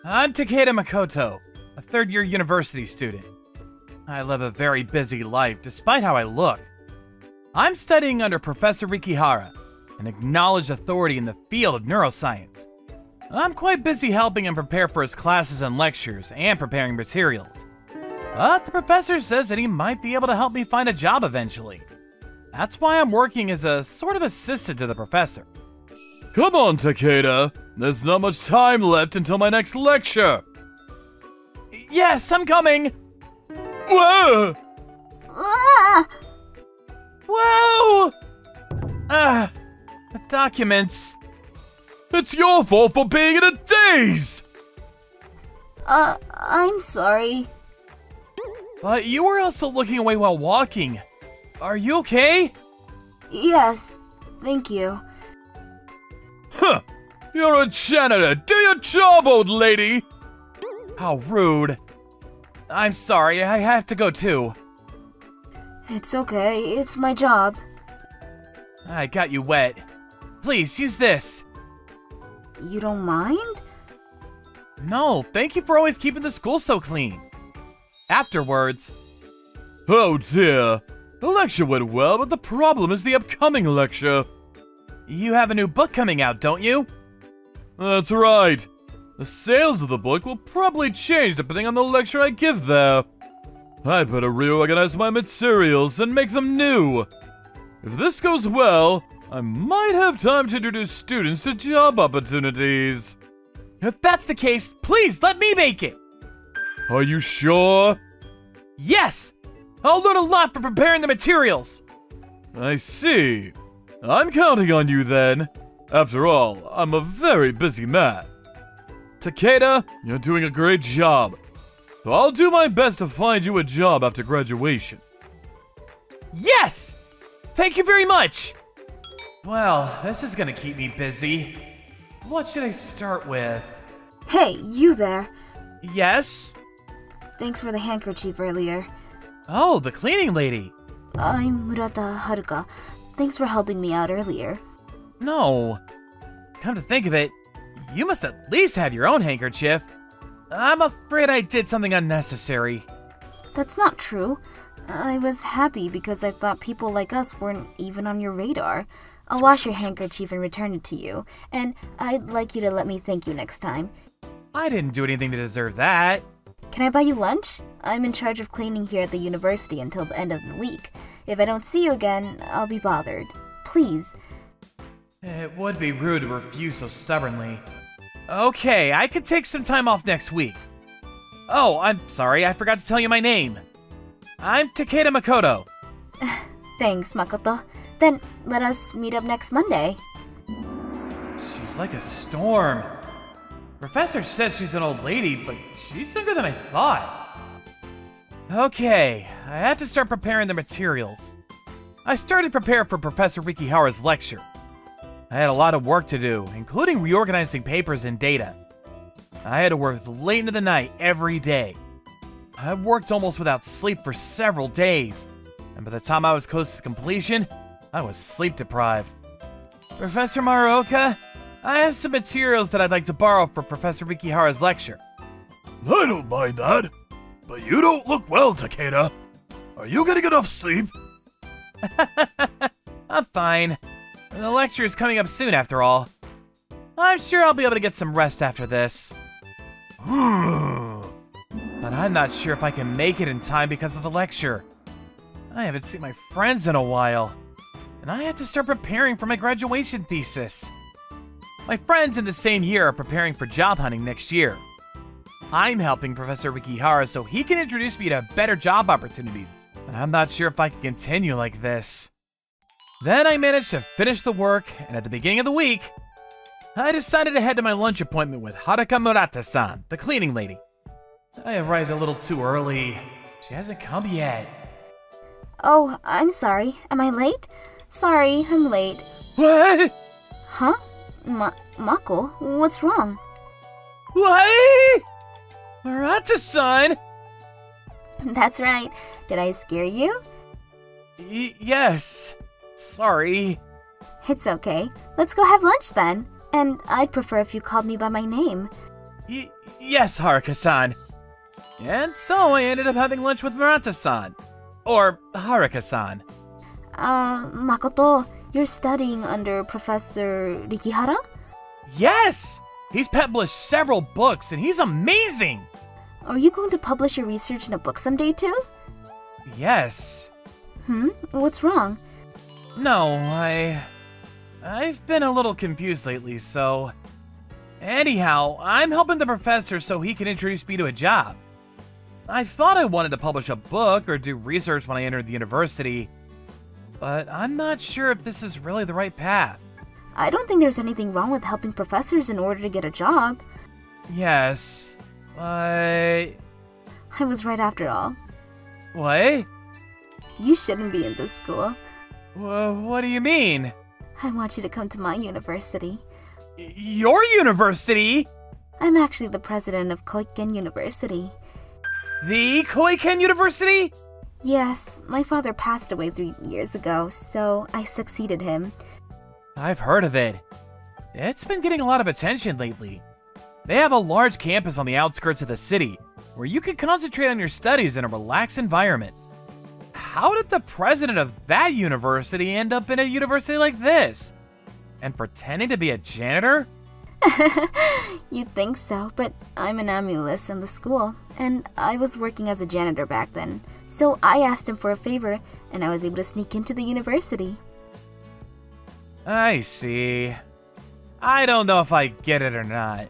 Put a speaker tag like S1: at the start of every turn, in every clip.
S1: I'm Takeda Makoto, a third-year university student. I live a very busy life, despite how I look. I'm studying under Professor Rikihara, an acknowledged authority in the field of neuroscience. I'm quite busy helping him prepare for his classes and lectures, and preparing materials. But the professor says that he might be able to help me find a job eventually. That's why I'm working as a sort of assistant to the professor.
S2: Come on, Takeda. There's not much time left until my next lecture.
S1: Yes, I'm coming!
S2: Whoa!
S3: Ah!
S1: Whoa! The documents.
S2: It's your fault for being in a daze!
S3: I'm sorry.
S1: But you were also looking away while walking. Are you okay?
S3: Yes, thank you.
S2: Huh! You're a janitor! Do your job, old lady!
S1: How rude. I'm sorry, I have to go too.
S3: It's okay, it's my job.
S1: I got you wet. Please, use this.
S3: You don't mind?
S1: No, thank you for always keeping the school so clean. Afterwards.
S2: Oh dear. The lecture went well, but the problem is the upcoming lecture.
S1: You have a new book coming out, don't you?
S2: That's right. The sales of the book will probably change depending on the lecture I give there. I'd better reorganize my materials and make them new. If this goes well, I might have time to introduce students to job opportunities.
S1: If that's the case, please let me make it.
S2: Are you sure?
S1: Yes! I'll learn a lot from preparing the materials.
S2: I see. I'm counting on you then. After all, I'm a very busy man. Takeda, you're doing a great job. So I'll do my best to find you a job after graduation.
S1: Yes! Thank you very much! Well, this is gonna keep me busy. What should I start with?
S3: Hey, you there.
S1: Yes?
S3: Thanks for the handkerchief earlier.
S1: Oh, the cleaning lady.
S3: I'm Murata Haruka. Thanks for helping me out earlier.
S1: No. Come to think of it, you must at least have your own handkerchief. I'm afraid I did something unnecessary.
S3: That's not true. I was happy because I thought people like us weren't even on your radar. I'll wash your handkerchief and return it to you, and I'd like you to let me thank you next time.
S1: I didn't do anything to deserve that.
S3: Can I buy you lunch? I'm in charge of cleaning here at the university until the end of the week. If I don't see you again, I'll be bothered. Please.
S1: It would be rude to refuse so stubbornly. Okay, I could take some time off next week. Oh, I'm sorry, I forgot to tell you my name. I'm Takeda Makoto.
S3: Thanks, Makoto. Then let us meet up next Monday.
S1: She's like a storm. Professor says she's an old lady, but she's younger than I thought. Okay, I have to start preparing the materials. I started to prepare for Professor Rikihara's lecture. I had a lot of work to do, including reorganizing papers and data. I had to work late into the night every day. I worked almost without sleep for several days, and by the time I was close to completion, I was sleep deprived. Professor Maruoka, I have some materials that I'd like to borrow for Professor Rikihara's lecture.
S2: I don't mind that, but you don't look well, Takeda. Are you getting enough sleep?
S1: I'm fine. The lecture is coming up soon after all. I'm sure I'll be able to get some rest after this. But I'm not sure if I can make it in time because of the lecture. I haven't seen my friends in a while, and I have to start preparing for my graduation thesis. My friends in the same year are preparing for job hunting next year. I'm helping Professor Rikihara so he can introduce me to better job opportunities, and I'm not sure if I can continue like this. Then I managed to finish the work, and at the beginning of the week, I decided to head to my lunch appointment with Haruka Murata-san, the cleaning lady. I arrived a little too early. She hasn't come yet.
S3: Oh, I'm sorry. Am I late? Sorry, I'm late.
S1: What?
S3: Huh? Mako, what's wrong?
S1: What? Murata-san?
S3: That's right. Did I scare you?
S1: Yes. Sorry.
S3: It's okay. Let's go have lunch then. And I'd prefer if you called me by my name.
S1: Yes, Haruka-san. And so I ended up having lunch with Murata-san. Or Haruka-san.
S3: Makoto, you're studying under Professor Rikihara?
S1: Yes! He's published several books and he's amazing!
S3: Are you going to publish your research in a book someday too?
S1: Yes.
S3: What's wrong?
S1: No, I've been a little confused lately, so... Anyhow, I'm helping the professor so he can introduce me to a job. I thought I wanted to publish a book or do research when I entered the university, but I'm not sure if this is really the right path.
S3: I don't think there's anything wrong with helping professors in order to get a job.
S1: Yes,
S3: I was right after all.
S1: What?
S3: You shouldn't be in this school.
S1: What do you mean?
S3: I want you to come to my university.
S1: Your university?
S3: I'm actually the president of Koiken University.
S1: The Koiken University?
S3: Yes, my father passed away 3 years ago, so I succeeded him.
S1: I've heard of it. It's been getting a lot of attention lately. They have a large campus on the outskirts of the city, where you can concentrate on your studies in a relaxed environment. How did the president of that university end up in a university like this? And pretending to be a janitor?
S3: You'd think so, but I'm an amulist in the school, and I was working as a janitor back then. So I asked him for a favor, and I was able to sneak into the university.
S1: I see. I don't know if I get it or not.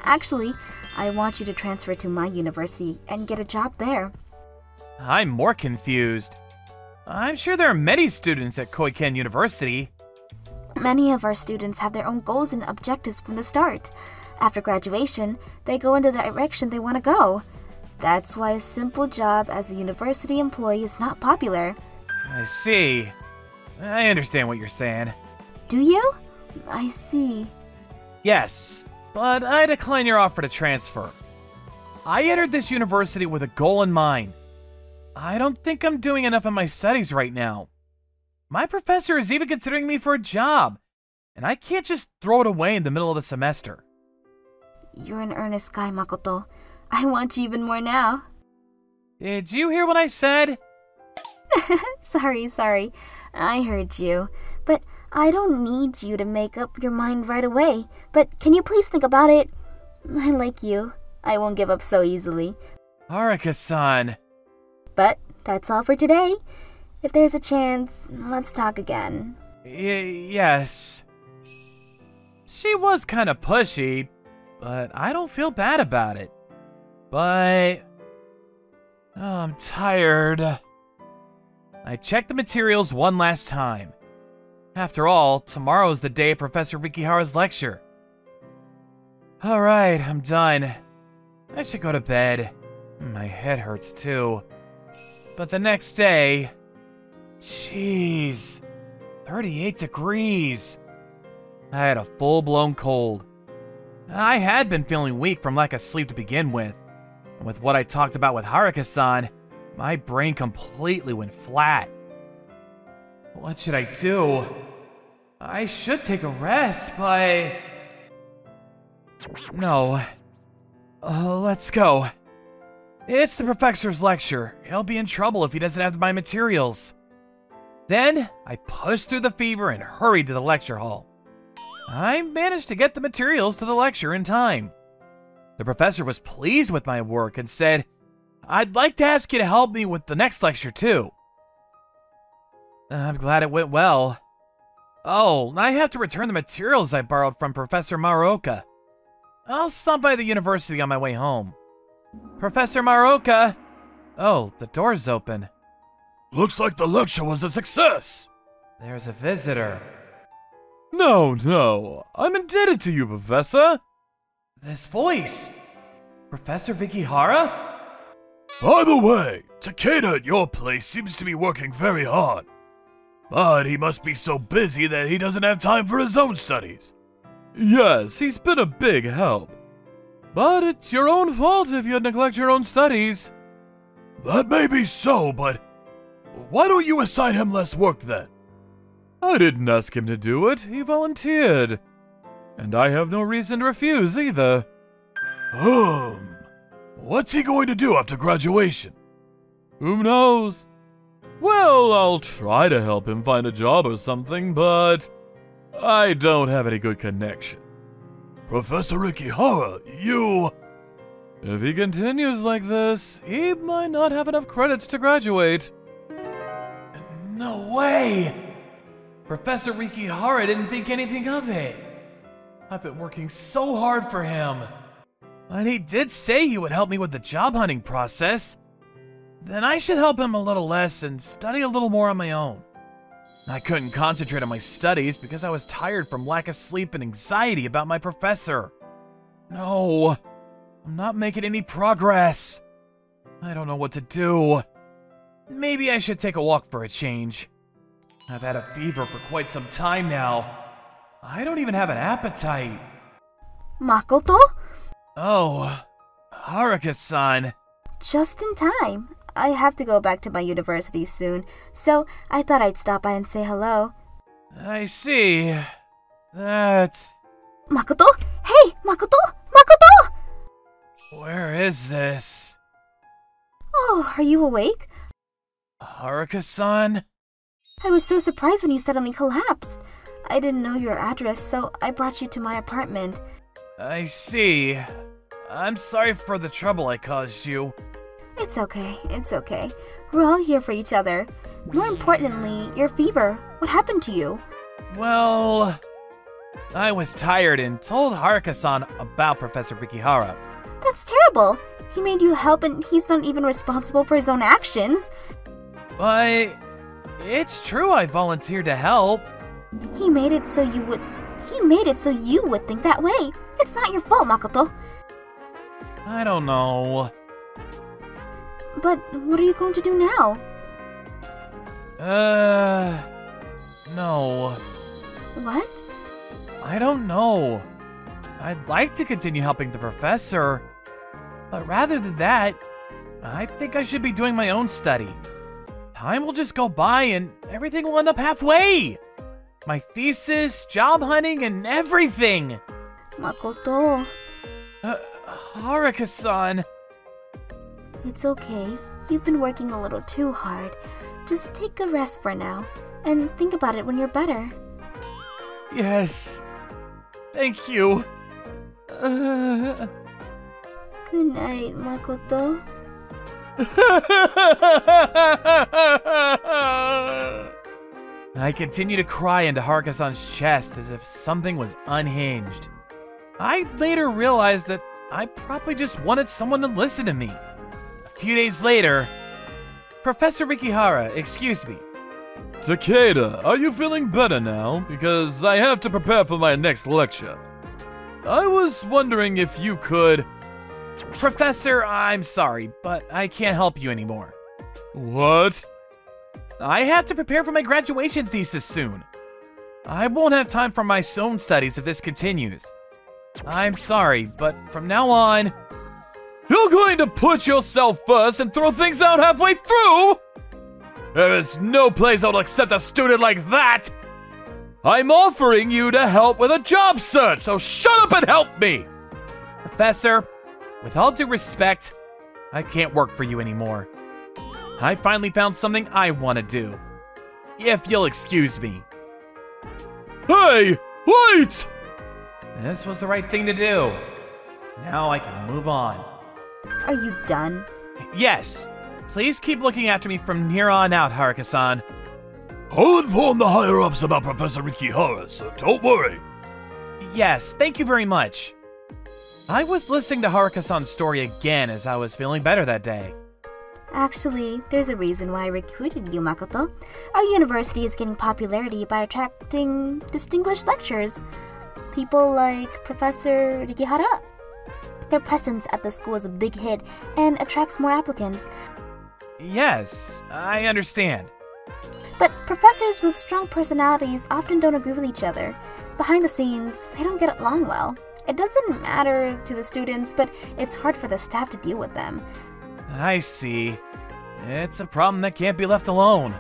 S3: Actually, I want you to transfer to my university and get a job there.
S1: I'm more confused. I'm sure there are many students at Koiken University.
S3: Many of our students have their own goals and objectives from the start. After graduation, they go in the direction they want to go. That's why a simple job as a university employee is not popular.
S1: I see. I understand what you're saying.
S3: Do you? I see.
S1: Yes, but I decline your offer to transfer. I entered this university with a goal in mind. I don't think I'm doing enough in my studies right now. My professor is even considering me for a job, and I can't just throw it away in the middle of the semester.
S3: You're an earnest guy, Makoto. I want you even more now.
S1: Did you hear what I said?
S3: Sorry. I heard you. But I don't need you to make up your mind right away. But can you please think about it? I like you. I won't give up so easily.
S1: Haruka-san.
S3: But that's all for today. If there's a chance, let's talk again.
S1: Yes. She was kind of pushy, but I don't feel bad about it. But... oh, I'm tired. I checked the materials one last time. After all, tomorrow's the day of Professor Rikihara's lecture. Alright, I'm done. I should go to bed. My head hurts too. But the next day... jeez, 38 degrees. I had a full-blown cold. I had been feeling weak from lack of sleep to begin with. And with what I talked about with Haruka-san, my brain completely went flat. What should I do? I should take a rest, but... no. Let's go. It's the professor's lecture. He'll be in trouble if he doesn't have my materials. Then, I pushed through the fever and hurried to the lecture hall. I managed to get the materials to the lecture in time. The professor was pleased with my work and said, "I'd like to ask you to help me with the next lecture too." I'm glad it went well. Oh, I have to return the materials I borrowed from Professor Maruoka. I'll stop by the university on my way home. Professor Maruoka! Oh, the door's open.
S2: Looks like the lecture was a success.
S1: There's a visitor.
S2: No, I'm indebted to you, Professor.
S1: This voice! Professor Rikihara?
S2: By the way, Takeda at your place seems to be working very hard. But he must be so busy that he doesn't have time for his own studies. Yes, he's been a big help. But it's your own fault if you neglect your own studies. That may be so, but why don't you assign him less work then? I didn't ask him to do it, he volunteered. And I have no reason to refuse either. What's he going to do after graduation? Who knows? Well, I'll try to help him find a job or something, but I don't have any good connection. Professor Ikihara, you... If he continues like this, he might not have enough credits to graduate.
S1: No way! Professor Rikihara didn't think anything of it. I've been working so hard for him. And he did say he would help me with the job hunting process. Then I should help him a little less and study a little more on my own. I couldn't concentrate on my studies because I was tired from lack of sleep and anxiety about my professor. No, I'm not making any progress. I don't know what to do. Maybe I should take a walk for a change. I've had a fever for quite some time now. I don't even have an appetite.
S3: Makoto?
S1: Oh, Haruka-san.
S3: Just in time. I have to go back to my university soon, so I thought I'd stop by and say hello.
S1: I see. That...
S3: Makoto? Hey, Makoto! Makoto!
S1: Where is this?
S3: Oh, are you awake?
S1: Haruka-san?
S3: I was so surprised when you suddenly collapsed. I didn't know your address, so I brought you to my apartment.
S1: I see. I'm sorry for the trouble I caused you.
S3: It's okay, it's okay. We're all here for each other. More importantly, your fever. What happened to you?
S1: Well, I was tired and told Haruka-san about Professor Rikihara.
S3: That's terrible. He made you help and he's not even responsible for his own actions.
S1: But it's true I volunteered to help.
S3: He made it so you would think that way. It's not your fault, Makoto.
S1: I don't know.
S3: But what are you going to do now?
S1: No.
S3: What?
S1: I don't know. I'd like to continue helping the professor, but rather than that, I think I should be doing my own study. Time will just go by and everything will end up halfway. My thesis, job hunting, and everything.
S3: Makoto.
S1: Haruka-san.
S3: It's okay. You've been working a little too hard. Just take a rest for now, and think about it when you're better.
S1: Yes. Thank you.
S3: Good night, Makoto.
S1: I continue to cry into Haruka-san's chest as if something was unhinged. I later realized that I probably just wanted someone to listen to me. A few days later, Professor Rikihara, excuse me.
S2: Takeda, are you feeling better now? Because I have to prepare for my next lecture. I was wondering if you could...
S1: Professor, I'm sorry, but I can't help you anymore.
S2: What?
S1: I have to prepare for my graduation thesis soon. I won't have time for my own studies if this continues. I'm sorry, but from now on...
S2: You're going to put yourself first and throw things out halfway through? There is no place I'll accept a student like that! I'm offering you to help with a job search, so shut up and help me!
S1: Professor, with all due respect, I can't work for you anymore. I finally found something I want to do. If you'll excuse me.
S2: Hey, wait!
S1: This was the right thing to do. Now I can move on.
S3: Are you done?
S1: Yes. Please keep looking after me from here on out, Haruka-san.
S2: I'll inform the higher-ups about Professor Rikihara, so don't worry.
S1: Yes, thank you very much. I was listening to Haruka-san's story again as I was feeling better that day.
S3: Actually, there's a reason why I recruited you, Makoto. Our university is getting popularity by attracting distinguished lecturers. People like Professor Rikihara. Their presence at the school is a big hit and attracts more applicants.
S1: Yes, I understand.
S3: But professors with strong personalities often don't agree with each other. Behind the scenes, they don't get along well. It doesn't matter to the students, but it's hard for the staff to deal with them.
S1: I see. It's a problem that can't be left alone.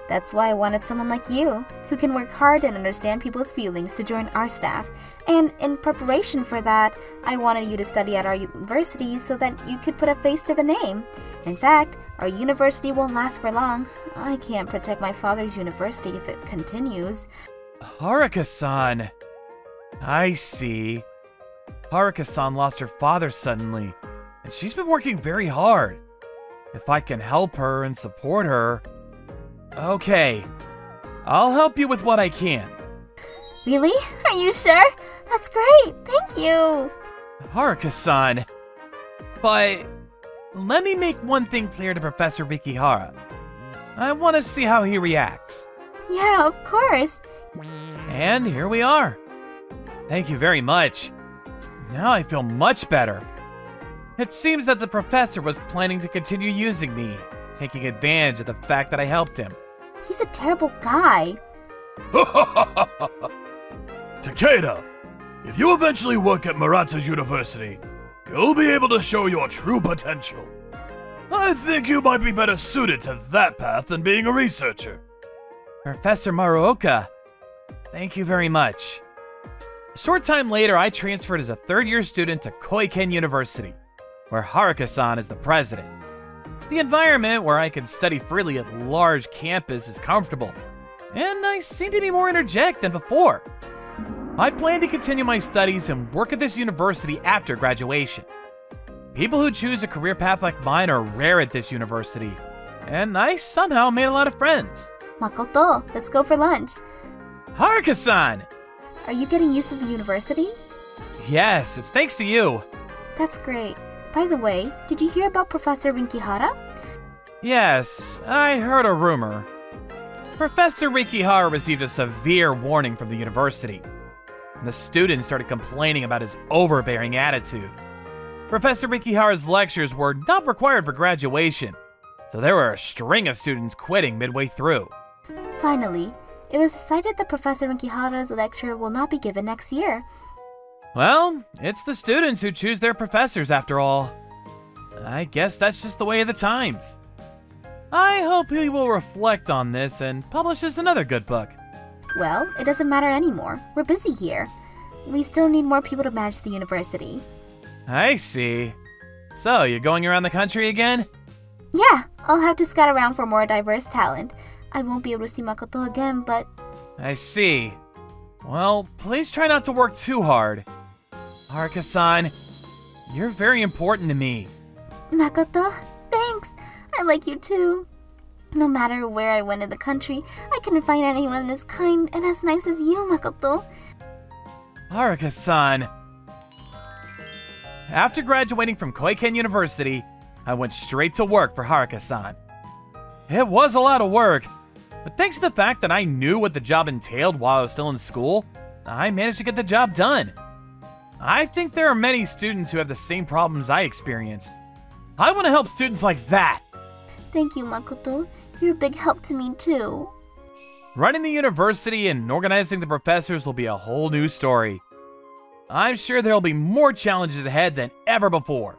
S3: That's why I wanted someone like you, who can work hard and understand people's feelings, to join our staff. And in preparation for that, I wanted you to study at our university so that you could put a face to the name. In fact, our university won't last for long. I can't protect my father's university if it continues.
S1: Haruka-san. I see. Haruka-san lost her father suddenly, and she's been working very hard. If I can help her and support her... Okay, I'll help you with what I can.
S3: Really? Are you sure? That's great! Thank you!
S1: Haruka-san. But let me make one thing clear to Professor Rikihara. I want to see how he reacts.
S3: Yeah, of course.
S1: And here we are. Thank you very much. Now I feel much better. It seems that the professor was planning to continue using me, taking advantage of the fact that I helped him.
S3: He's a terrible guy.
S2: Takeda, if you eventually work at Murata's university, you'll be able to show your true potential. I think you might be better suited to that path than being a researcher.
S1: Professor Maruoka, thank you very much. A short time later, I transferred as a third-year student to Koiken University, where Haruka-san is the president. The environment where I can study freely at large campus is comfortable, and I seem to be more energetic than before. I plan to continue my studies and work at this university after graduation. People who choose a career path like mine are rare at this university, and I somehow made a lot of friends.
S3: Makoto, let's go for lunch.
S1: Haruka-san!
S3: Are you getting used to the university?
S1: Yes, it's thanks to you.
S3: That's great. By the way, did you hear about Professor Rikihara?
S1: Yes, I heard a rumor. Professor Rikihara received a severe warning from the university. The students started complaining about his overbearing attitude. Professor Rikihara's lectures were not required for graduation, so there were a string of students quitting midway through.
S3: Finally, it was decided that Professor Rikihara's lecture will not be given next year.
S1: Well, it's the students who choose their professors after all. I guess that's just the way of the times. I hope he will reflect on this and publishes another good book.
S3: Well, it doesn't matter anymore. We're busy here. We still need more people to manage the university.
S1: I see. So, you're going around the country again?
S3: Yeah, I'll have to scout around for more diverse talent. I won't be able to see Makoto again, but...
S1: I see. Well, please try not to work too hard. Haruka-san, you're very important to me.
S3: Makoto, thanks. I like you too. No matter where I went in the country, I couldn't find anyone as kind and as nice as you, Makoto.
S1: Haruka-san. After graduating from Koiken University, I went straight to work for Haruka-san. It was a lot of work, but thanks to the fact that I knew what the job entailed while I was still in school, I managed to get the job done. I think there are many students who have the same problems I experienced. I want to help students like that.
S3: Thank you, Makoto. You're a big help to me too.
S1: Running the university and organizing the professors will be a whole new story. I'm sure there'll be more challenges ahead than ever before.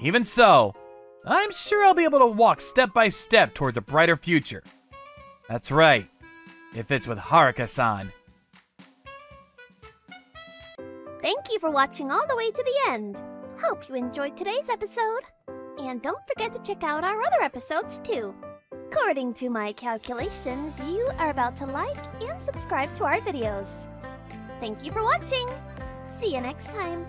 S1: Even so, I'm sure I'll be able to walk step by step towards a brighter future. That's right, if it's with Haruka-san.
S4: Thank you for watching all the way to the end. Hope you enjoyed today's episode. And don't forget to check out our other episodes too. According to my calculations, you are about to like and subscribe to our videos. Thank you for watching. See you next time.